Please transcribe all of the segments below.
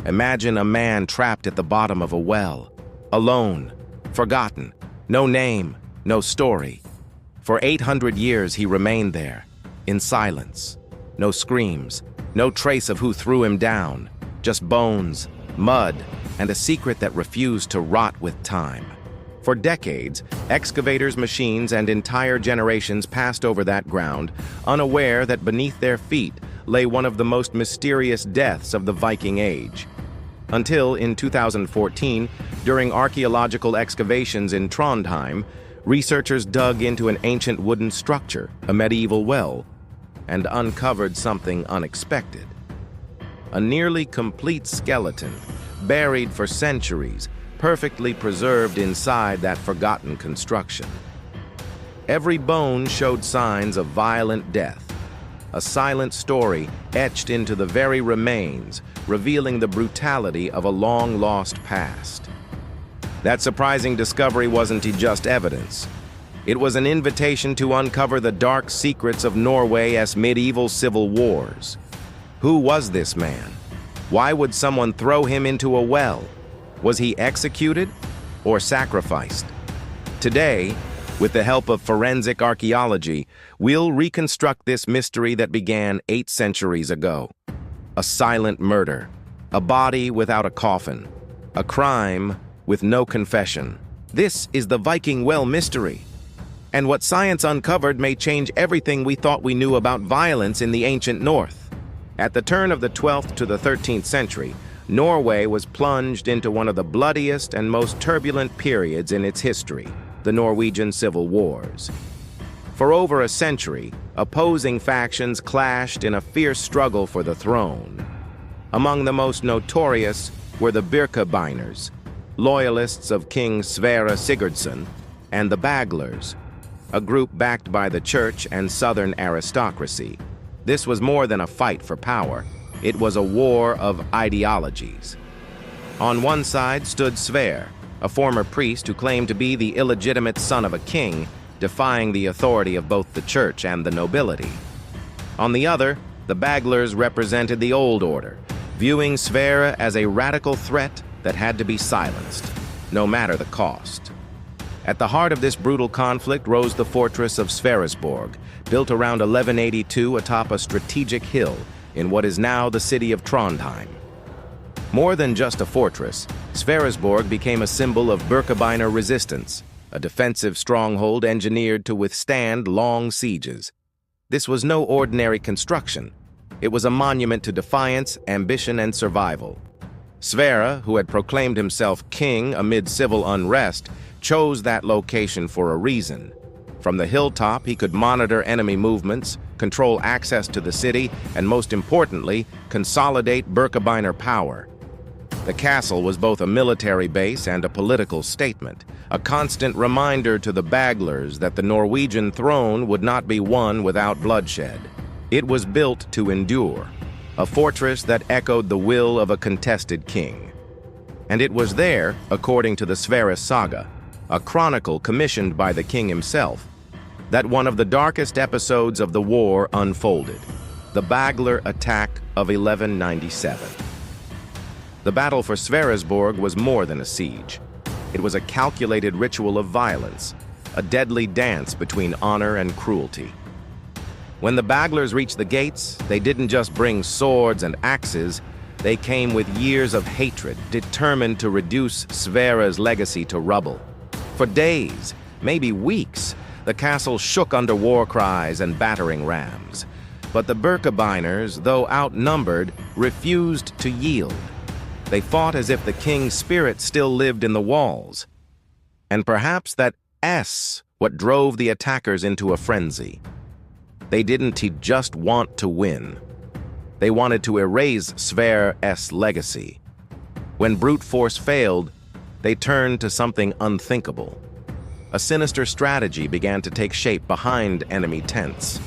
Imagine a man trapped at the bottom of a well, alone, forgotten, no name, no story. For 800 years he remained there, in silence. No screams, no trace of who threw him down, just bones, mud, and a secret that refused to rot with time. For decades, excavators, machines, and entire generations passed over that ground, unaware that beneath their feet lay one of the most mysterious deaths of the Viking Age. Until, in 2014, during archaeological excavations in Trondheim, researchers dug into an ancient wooden structure, a medieval well, and uncovered something unexpected. A nearly complete skeleton, buried for centuries, perfectly preserved inside that forgotten construction. Every bone showed signs of violent death, a silent story etched into the very remains, revealing the brutality of a long-lost past. That surprising discovery wasn't just evidence. It was an invitation to uncover the dark secrets of Norway's medieval civil wars. Who was this man? Why would someone throw him into a well? Was he executed or sacrificed? Today, with the help of forensic archaeology, we'll reconstruct this mystery that began 8 centuries ago. A silent murder, a body without a coffin, a crime with no confession. This is the Viking Well mystery. And what science uncovered may change everything we thought we knew about violence in the ancient North. At the turn of the 12th to the 13th century, Norway was plunged into one of the bloodiest and most turbulent periods in its history, the Norwegian Civil Wars. For over a century, opposing factions clashed in a fierce struggle for the throne. Among the most notorious were the Birkebeiners, loyalists of King Sverre Sigurdsson, and the Baglers, a group backed by the church and southern aristocracy. This was more than a fight for power. It was a war of ideologies. On one side stood Sverre, a former priest who claimed to be the illegitimate son of a king, defying the authority of both the church and the nobility. On the other, the Baglers represented the old order, viewing Sverre as a radical threat that had to be silenced, no matter the cost. At the heart of this brutal conflict rose the fortress of Sverresborg, built around 1182 atop a strategic hill in what is now the city of Trondheim. More than just a fortress, Sverresborg became a symbol of Birkebeiner resistance, a defensive stronghold engineered to withstand long sieges. This was no ordinary construction. It was a monument to defiance, ambition, and survival. Sverre, who had proclaimed himself king amid civil unrest, chose that location for a reason. From the hilltop, he could monitor enemy movements, control access to the city, and most importantly, consolidate Birkebeiner power. The castle was both a military base and a political statement, a constant reminder to the Baglers that the Norwegian throne would not be won without bloodshed. It was built to endure, a fortress that echoed the will of a contested king. And it was there, according to the Sverre saga, a chronicle commissioned by the king himself, that one of the darkest episodes of the war unfolded, the Bagler attack of 1197. The battle for Sverresborg was more than a siege. It was a calculated ritual of violence, a deadly dance between honor and cruelty. When the Baglers reached the gates, they didn't just bring swords and axes, they came with years of hatred, determined to reduce Sverre's legacy to rubble. For days, maybe weeks, the castle shook under war cries and battering rams. But the Birkebeiners, though outnumbered, refused to yield. They fought as if the king's spirit still lived in the walls. And perhaps that's what drove the attackers into a frenzy. They didn't just want to win. They wanted to erase Sverre's legacy. When brute force failed, they turned to something unthinkable. A sinister strategy began to take shape behind enemy tents.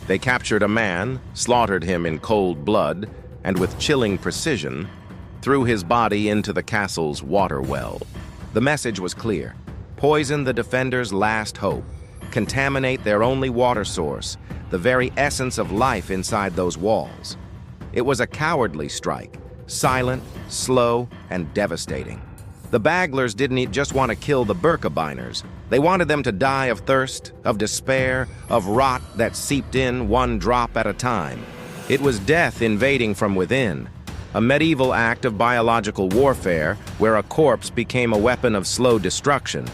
They captured a man, slaughtered him in cold blood, and with chilling precision, threw his body into the castle's water well. The message was clear: poison the defenders' last hope, contaminate their only water source, the very essence of life inside those walls. It was a cowardly strike, silent, slow, and devastating. The Baglers didn't just want to kill the Birkebeiners. They wanted them to die of thirst, of despair, of rot that seeped in one drop at a time. It was death invading from within, a medieval act of biological warfare where a corpse became a weapon of slow destruction.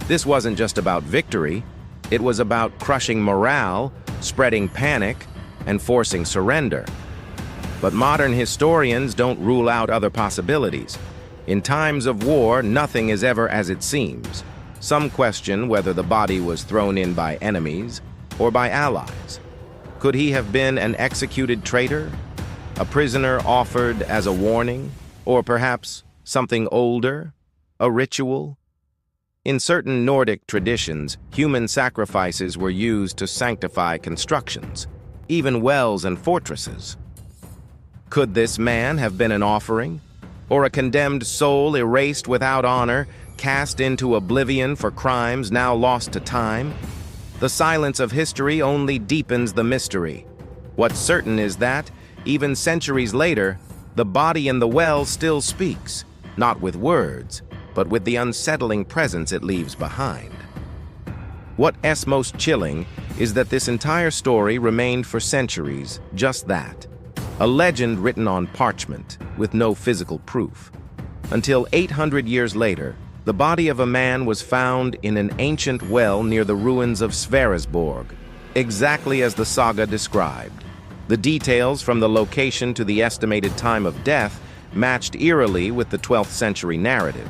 This wasn't just about victory. It was about crushing morale, spreading panic, and forcing surrender. But modern historians don't rule out other possibilities. In times of war, nothing is ever as it seems. Some question whether the body was thrown in by enemies or by allies. Could he have been an executed traitor? A prisoner offered as a warning? Or perhaps something older? A ritual? In certain Nordic traditions, human sacrifices were used to sanctify constructions, even wells and fortresses. Could this man have been an offering? Or a condemned soul erased without honor, cast into oblivion for crimes now lost to time? The silence of history only deepens the mystery. What's certain is that, even centuries later, the body in the well still speaks, not with words, but with the unsettling presence it leaves behind. What's most chilling is that this entire story remained for centuries just that, a legend written on parchment with no physical proof. Until 800 years later, the body of a man was found in an ancient well near the ruins of Sverresborg, exactly as the saga described. The details from the location to the estimated time of death matched eerily with the 12th century narrative.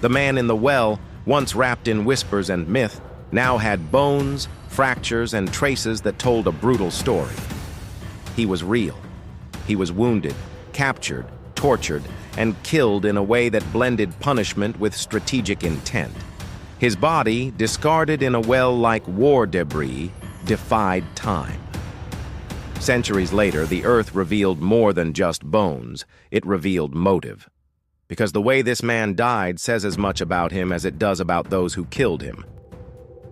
The man in the well, once wrapped in whispers and myth, now had bones, fractures, and traces that told a brutal story. He was real. He was wounded, captured, tortured, and killed in a way that blended punishment with strategic intent. His body, discarded in a well like war debris, defied time. Centuries later, the earth revealed more than just bones. It revealed motive. Because the way this man died says as much about him as it does about those who killed him.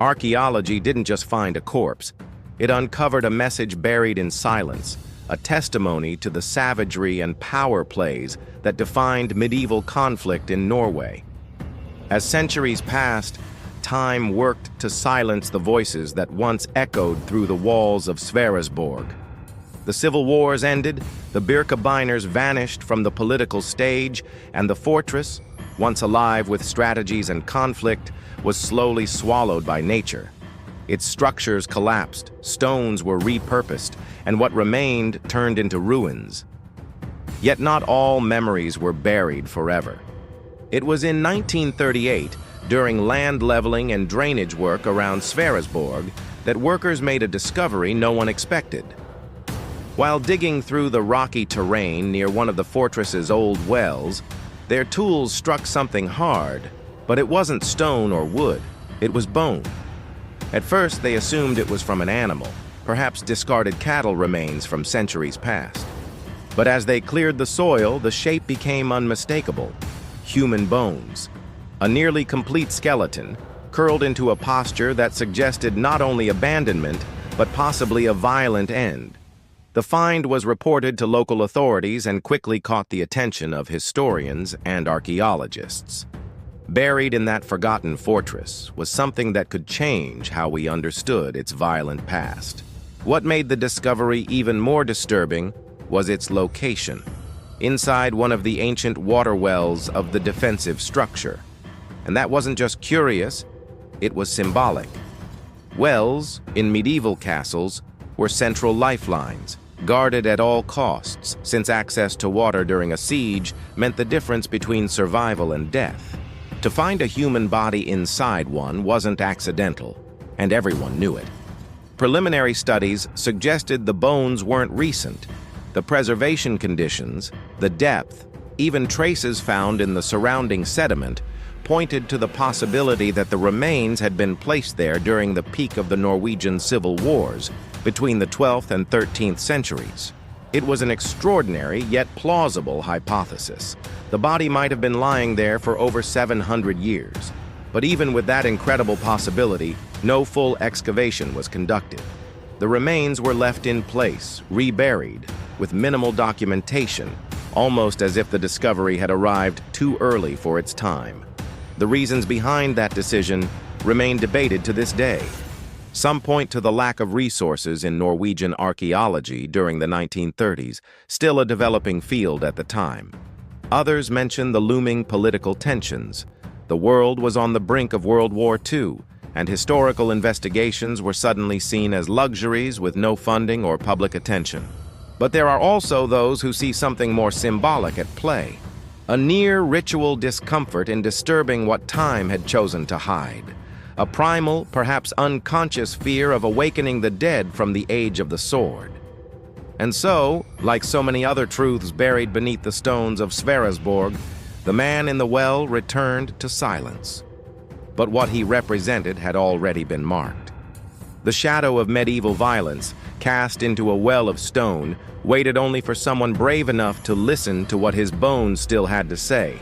Archaeology didn't just find a corpse. It uncovered a message buried in silence, a testimony to the savagery and power plays that defined medieval conflict in Norway. As centuries passed, time worked to silence the voices that once echoed through the walls of Sverresborg. The civil wars ended, the Birkebeiners vanished from the political stage, and the fortress, once alive with strategies and conflict, was slowly swallowed by nature. Its structures collapsed, stones were repurposed, and what remained turned into ruins. Yet not all memories were buried forever. It was in 1938, during land leveling and drainage work around Sverresborg, that workers made a discovery no one expected. While digging through the rocky terrain near one of the fortress's old wells, their tools struck something hard, but it wasn't stone or wood, it was bone. At first, they assumed it was from an animal, perhaps discarded cattle remains from centuries past. But as they cleared the soil, the shape became unmistakable. Human bones. A nearly complete skeleton, curled into a posture that suggested not only abandonment, but possibly a violent end. The find was reported to local authorities and quickly caught the attention of historians and archaeologists. Buried in that forgotten fortress was something that could change how we understood its violent past. What made the discovery even more disturbing was its location, inside one of the ancient water wells of the defensive structure. And that wasn't just curious, it was symbolic. Wells, in medieval castles, were central lifelines, guarded at all costs, since access to water during a siege meant the difference between survival and death. To find a human body inside one wasn't accidental, and everyone knew it. Preliminary studies suggested the bones weren't recent. The preservation conditions, the depth, even traces found in the surrounding sediment pointed to the possibility that the remains had been placed there during the peak of the Norwegian civil wars between the 12th and 13th centuries. It was an extraordinary yet plausible hypothesis. The body might have been lying there for over 700 years. But even with that incredible possibility, no full excavation was conducted. The remains were left in place, reburied, with minimal documentation, almost as if the discovery had arrived too early for its time. The reasons behind that decision remain debated to this day. Some point to the lack of resources in Norwegian archaeology during the 1930s, still a developing field at the time. Others mention the looming political tensions. The world was on the brink of World War II, and historical investigations were suddenly seen as luxuries with no funding or public attention. But there are also those who see something more symbolic at play, a near ritual discomfort in disturbing what time had chosen to hide, a primal, perhaps unconscious fear of awakening the dead from the age of the sword. And so, like so many other truths buried beneath the stones of Sverresborg, the man in the well returned to silence. But what he represented had already been marked. The shadow of medieval violence, cast into a well of stone, waited only for someone brave enough to listen to what his bones still had to say.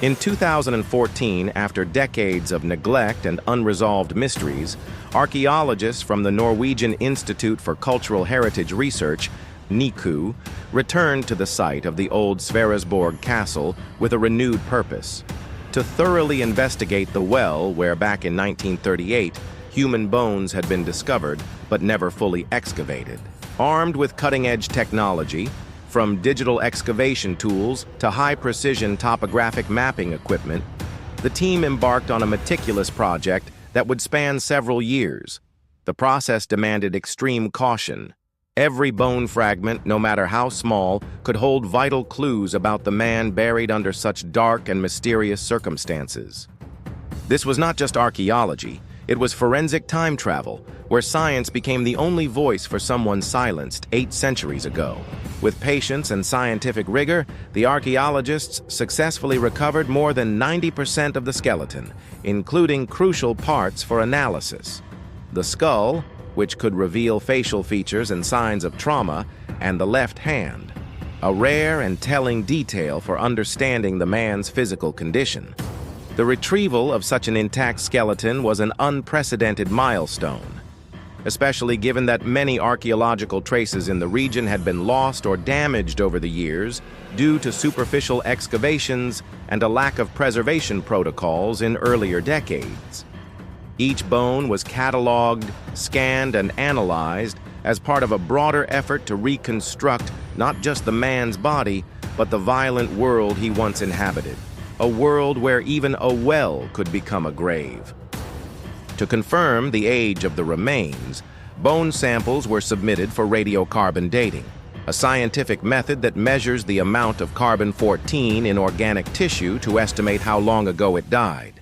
In 2014, after decades of neglect and unresolved mysteries, archaeologists from the Norwegian Institute for Cultural Heritage Research, NICU, returned to the site of the old Sverresborg castle with a renewed purpose: to thoroughly investigate the well where back in 1938, human bones had been discovered but never fully excavated. Armed with cutting-edge technology, from digital excavation tools to high-precision topographic mapping equipment, the team embarked on a meticulous project that would span several years. The process demanded extreme caution. Every bone fragment, no matter how small, could hold vital clues about the man buried under such dark and mysterious circumstances. This was not just archaeology, it was forensic time travel, where science became the only voice for someone silenced 8 centuries ago. With patience and scientific rigor, the archaeologists successfully recovered more than 90% of the skeleton, including crucial parts for analysis. The skull, which could reveal facial features and signs of trauma, and the left hand, a rare and telling detail for understanding the man's physical condition. The retrieval of such an intact skeleton was an unprecedented milestone, especially given that many archaeological traces in the region had been lost or damaged over the years due to superficial excavations and a lack of preservation protocols in earlier decades. Each bone was cataloged, scanned, and analyzed as part of a broader effort to reconstruct not just the man's body, but the violent world he once inhabited. A world where even a well could become a grave. To confirm the age of the remains, bone samples were submitted for radiocarbon dating, a scientific method that measures the amount of carbon-14 in organic tissue to estimate how long ago it died.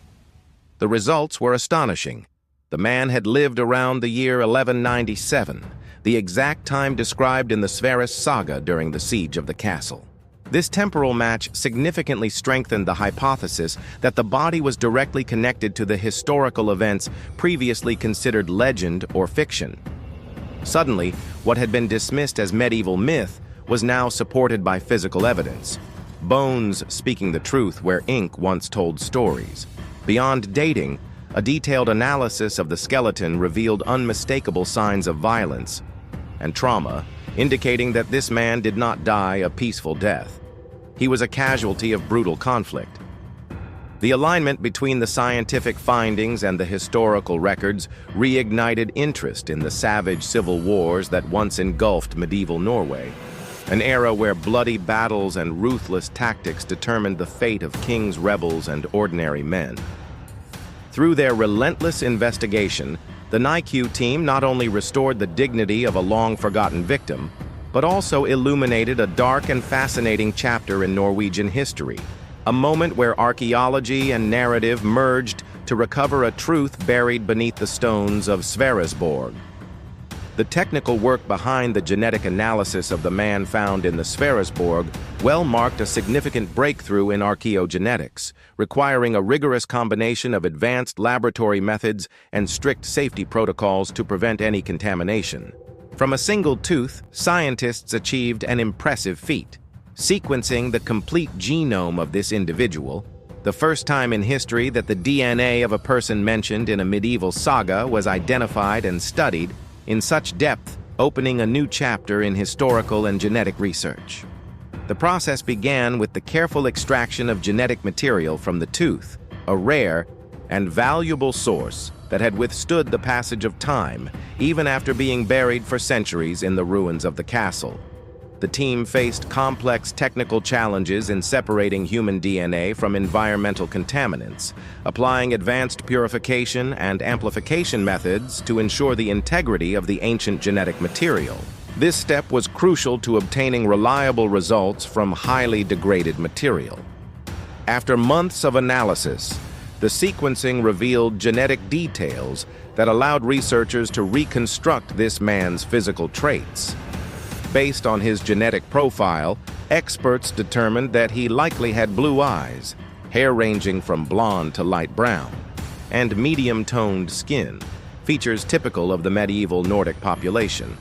The results were astonishing. The man had lived around the year 1197, the exact time described in the Sverres saga during the siege of the castle. This temporal match significantly strengthened the hypothesis that the body was directly connected to the historical events previously considered legend or fiction. Suddenly, what had been dismissed as medieval myth was now supported by physical evidence. Bones speaking the truth where ink once told stories. Beyond dating, a detailed analysis of the skeleton revealed unmistakable signs of violence and trauma, indicating that this man did not die a peaceful death. He was a casualty of brutal conflict. The alignment between the scientific findings and the historical records reignited interest in the savage civil wars that once engulfed medieval Norway, an era where bloody battles and ruthless tactics determined the fate of kings, rebels, and ordinary men. Through their relentless investigation, the NICU team not only restored the dignity of a long-forgotten victim, but also illuminated a dark and fascinating chapter in Norwegian history, a moment where archaeology and narrative merged to recover a truth buried beneath the stones of Sverresborg. The technical work behind the genetic analysis of the man found in the Sverresborg well marked a significant breakthrough in archaeogenetics, requiring a rigorous combination of advanced laboratory methods and strict safety protocols to prevent any contamination. From a single tooth, scientists achieved an impressive feat, sequencing the complete genome of this individual, the first time in history that the DNA of a person mentioned in a medieval saga was identified and studied in such depth, opening a new chapter in historical and genetic research. The process began with the careful extraction of genetic material from the tooth, a rare and valuable source that had withstood the passage of time, even after being buried for centuries in the ruins of the castle. The team faced complex technical challenges in separating human DNA from environmental contaminants, applying advanced purification and amplification methods to ensure the integrity of the ancient genetic material. This step was crucial to obtaining reliable results from highly degraded material. After months of analysis, the sequencing revealed genetic details that allowed researchers to reconstruct this man's physical traits. Based on his genetic profile, experts determined that he likely had blue eyes, hair ranging from blonde to light brown, and medium-toned skin, features typical of the medieval Nordic population.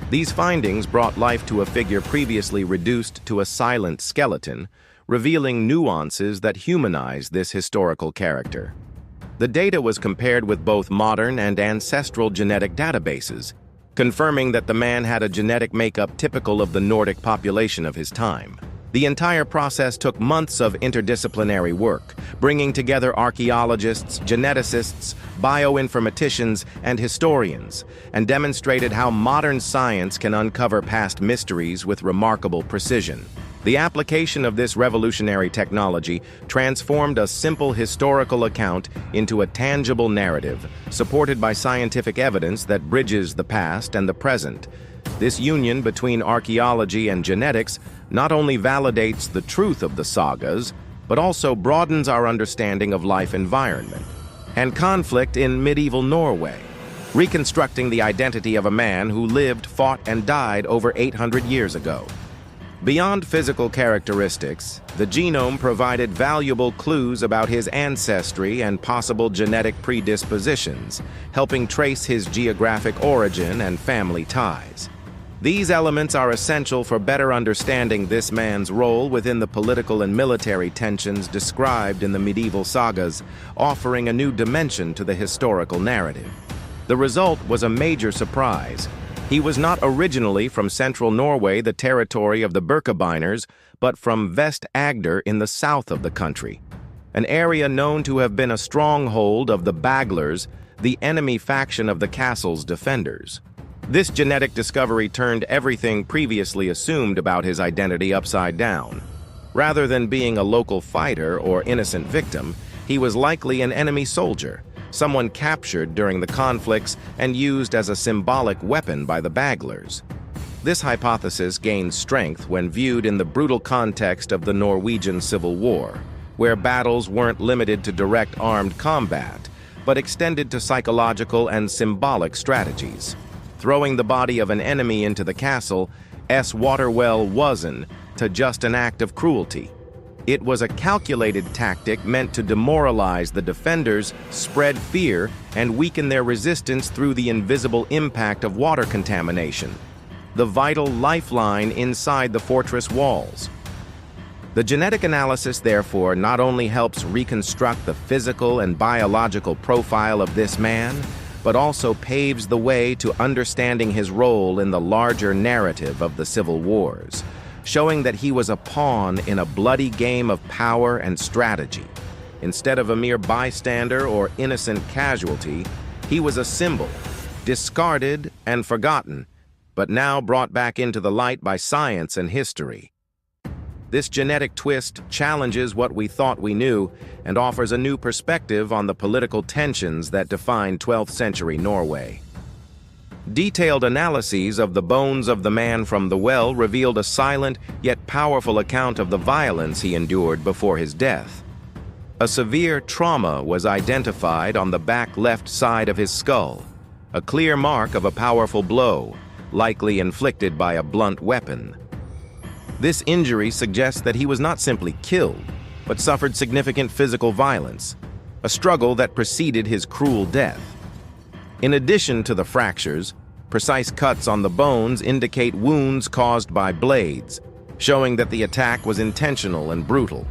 These findings brought life to a figure previously reduced to a silent skeleton, revealing nuances that humanize this historical character. The data was compared with both modern and ancestral genetic databases, confirming that the man had a genetic makeup typical of the Nordic population of his time. The entire process took months of interdisciplinary work, bringing together archaeologists, geneticists, bioinformaticians, and historians, and demonstrated how modern science can uncover past mysteries with remarkable precision. The application of this revolutionary technology transformed a simple historical account into a tangible narrative, supported by scientific evidence that bridges the past and the present. This union between archaeology and genetics not only validates the truth of the sagas, but also broadens our understanding of life environment and conflict in medieval Norway, reconstructing the identity of a man who lived, fought, and died over 800 years ago. Beyond physical characteristics, the genome provided valuable clues about his ancestry and possible genetic predispositions, helping trace his geographic origin and family ties. These elements are essential for better understanding this man's role within the political and military tensions described in the medieval sagas, offering a new dimension to the historical narrative. The result was a major surprise. He was not originally from central Norway, the territory of the Birkebeiners, but from Vest-Agder in the south of the country, an area known to have been a stronghold of the Baglers, the enemy faction of the castle's defenders. This genetic discovery turned everything previously assumed about his identity upside down. Rather than being a local fighter or innocent victim, he was likely an enemy soldier, someone captured during the conflicts and used as a symbolic weapon by the Baglers. This hypothesis gained strength when viewed in the brutal context of the Norwegian Civil War, where battles weren't limited to direct armed combat, but extended to psychological and symbolic strategies. Throwing the body of an enemy into the castle, waterwell wasn't to just an act of cruelty. It was a calculated tactic meant to demoralize the defenders, spread fear, and weaken their resistance through the invisible impact of water contamination, the vital lifeline inside the fortress walls. The genetic analysis, therefore, not only helps reconstruct the physical and biological profile of this man, but also paves the way to understanding his role in the larger narrative of the Civil Wars, showing that he was a pawn in a bloody game of power and strategy. Instead of a mere bystander or innocent casualty, he was a symbol, discarded and forgotten, but now brought back into the light by science and history. This genetic twist challenges what we thought we knew and offers a new perspective on the political tensions that defined 12th century Norway. Detailed analyses of the bones of the man from the well revealed a silent yet powerful account of the violence he endured before his death. A severe trauma was identified on the back left side of his skull, a clear mark of a powerful blow, likely inflicted by a blunt weapon. This injury suggests that he was not simply killed, but suffered significant physical violence, a struggle that preceded his cruel death. In addition to the fractures, precise cuts on the bones indicate wounds caused by blades, showing that the attack was intentional and brutal,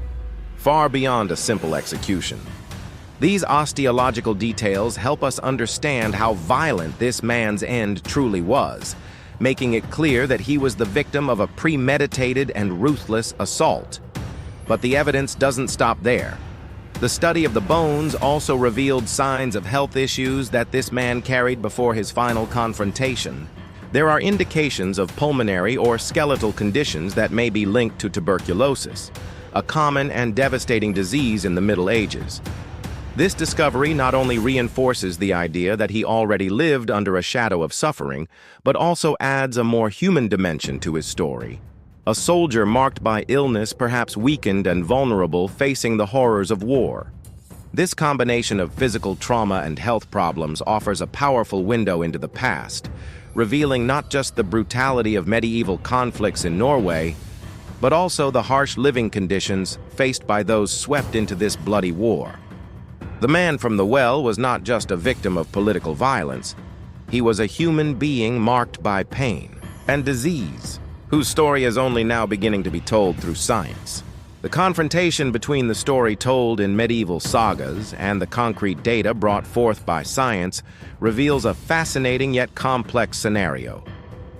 far beyond a simple execution. These osteological details help us understand how violent this man's end truly was, making it clear that he was the victim of a premeditated and ruthless assault. But the evidence doesn't stop there. The study of the bones also revealed signs of health issues that this man carried before his final confrontation. There are indications of pulmonary or skeletal conditions that may be linked to tuberculosis, a common and devastating disease in the Middle Ages. This discovery not only reinforces the idea that he already lived under a shadow of suffering, but also adds a more human dimension to his story. A soldier marked by illness, perhaps weakened and vulnerable, facing the horrors of war. This combination of physical trauma and health problems offers a powerful window into the past, revealing not just the brutality of medieval conflicts in Norway, but also the harsh living conditions faced by those swept into this bloody war. The man from the well was not just a victim of political violence. He was a human being marked by pain and disease, whose story is only now beginning to be told through science. The confrontation between the story told in medieval sagas and the concrete data brought forth by science reveals a fascinating yet complex scenario.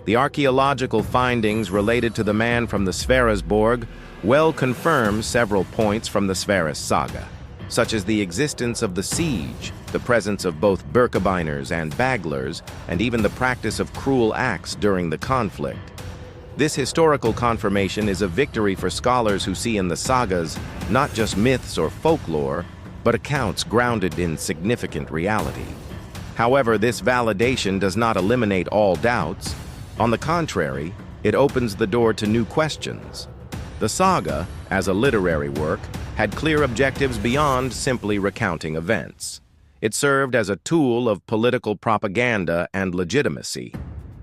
The archaeological findings related to the man from the Sverresborg well confirm several points from the Sverres saga, such as the existence of the siege, the presence of both Birkebeiners and Baglers, and even the practice of cruel acts during the conflict. This historical confirmation is a victory for scholars who see in the sagas not just myths or folklore, but accounts grounded in significant reality. However, this validation does not eliminate all doubts. On the contrary, it opens the door to new questions. The saga, as a literary work, had clear objectives beyond simply recounting events. It served as a tool of political propaganda and legitimacy.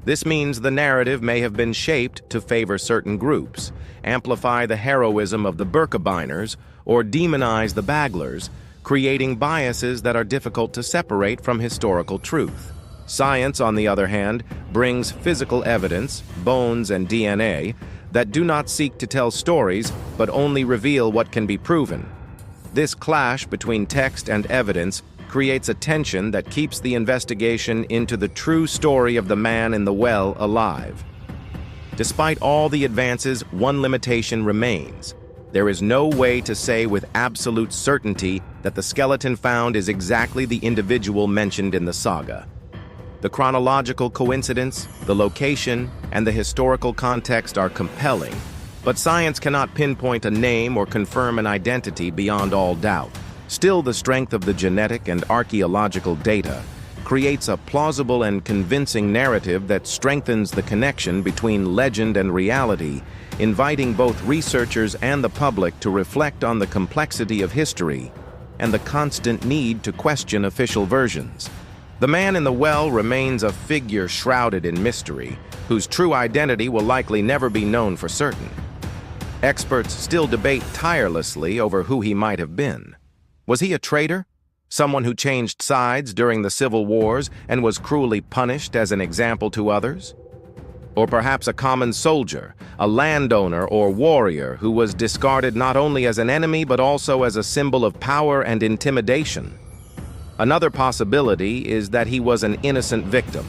This means the narrative may have been shaped to favor certain groups, amplify the heroism of the Birkebeiners, or demonize the Baglers, creating biases that are difficult to separate from historical truth. Science, on the other hand, brings physical evidence, bones and DNA, that do not seek to tell stories, but only reveal what can be proven. This clash between text and evidence creates a tension that keeps the investigation into the true story of the man in the well alive. Despite all the advances, one limitation remains. There is no way to say with absolute certainty that the skeleton found is exactly the individual mentioned in the saga. The chronological coincidence, the location, and the historical context are compelling, but science cannot pinpoint a name or confirm an identity beyond all doubt. Still, the strength of the genetic and archaeological data creates a plausible and convincing narrative that strengthens the connection between legend and reality, inviting both researchers and the public to reflect on the complexity of history and the constant need to question official versions. The man in the well remains a figure shrouded in mystery, whose true identity will likely never be known for certain. Experts still debate tirelessly over who he might have been. Was he a traitor? Someone who changed sides during the civil wars and was cruelly punished as an example to others? Or perhaps a common soldier, a landowner or warrior who was discarded not only as an enemy but also as a symbol of power and intimidation? Another possibility is that he was an innocent victim,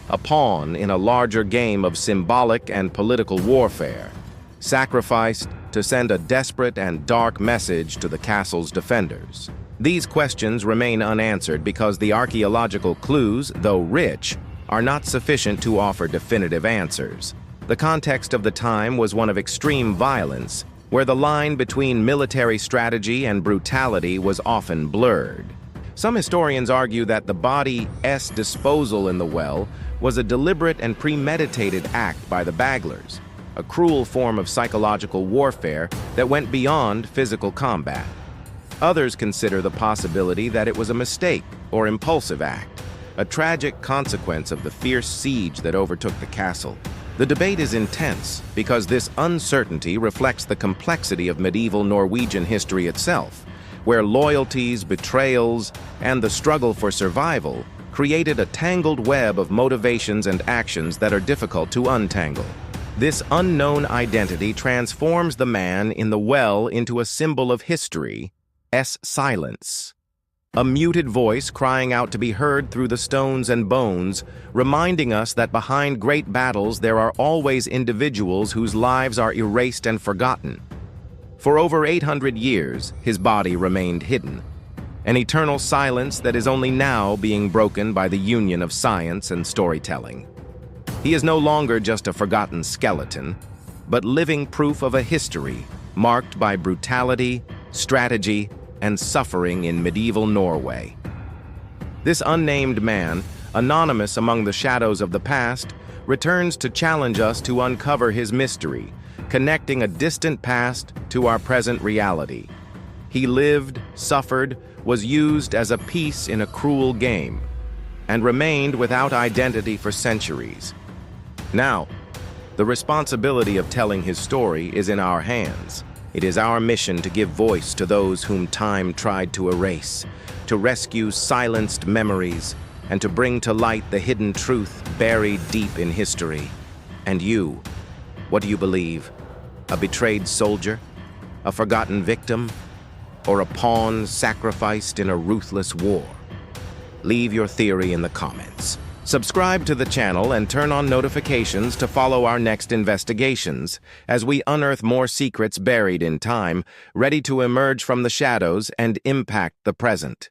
a pawn in a larger game of symbolic and political warfare, sacrificed to send a desperate and dark message to the castle's defenders. These questions remain unanswered because the archaeological clues, though rich, are not sufficient to offer definitive answers. The context of the time was one of extreme violence, where the line between military strategy and brutality was often blurred. Some historians argue that the body's disposal in the well was a deliberate and premeditated act by the Baglers, a cruel form of psychological warfare that went beyond physical combat. Others consider the possibility that it was a mistake or impulsive act, a tragic consequence of the fierce siege that overtook the castle. The debate is intense because this uncertainty reflects the complexity of medieval Norwegian history itself, where loyalties, betrayals, and the struggle for survival created a tangled web of motivations and actions that are difficult to untangle. This unknown identity transforms the man in the well into a symbol of history's silence. a muted voice crying out to be heard through the stones and bones, reminding us that behind great battles there are always individuals whose lives are erased and forgotten. For over 800 years, his body remained hidden, an eternal silence that is only now being broken by the union of science and storytelling. He is no longer just a forgotten skeleton, but living proof of a history marked by brutality, strategy, and suffering in medieval Norway. This unnamed man, anonymous among the shadows of the past, returns to challenge us to uncover his mystery, connecting a distant past to our present reality. He lived, suffered, was used as a piece in a cruel game, and remained without identity for centuries. Now, the responsibility of telling his story is in our hands. It is our mission to give voice to those whom time tried to erase, to rescue silenced memories, and to bring to light the hidden truth buried deep in history. And you, what do you believe? A betrayed soldier? A forgotten victim? Or a pawn sacrificed in a ruthless war? Leave your theory in the comments. Subscribe to the channel and turn on notifications to follow our next investigations as we unearth more secrets buried in time, ready to emerge from the shadows and impact the present.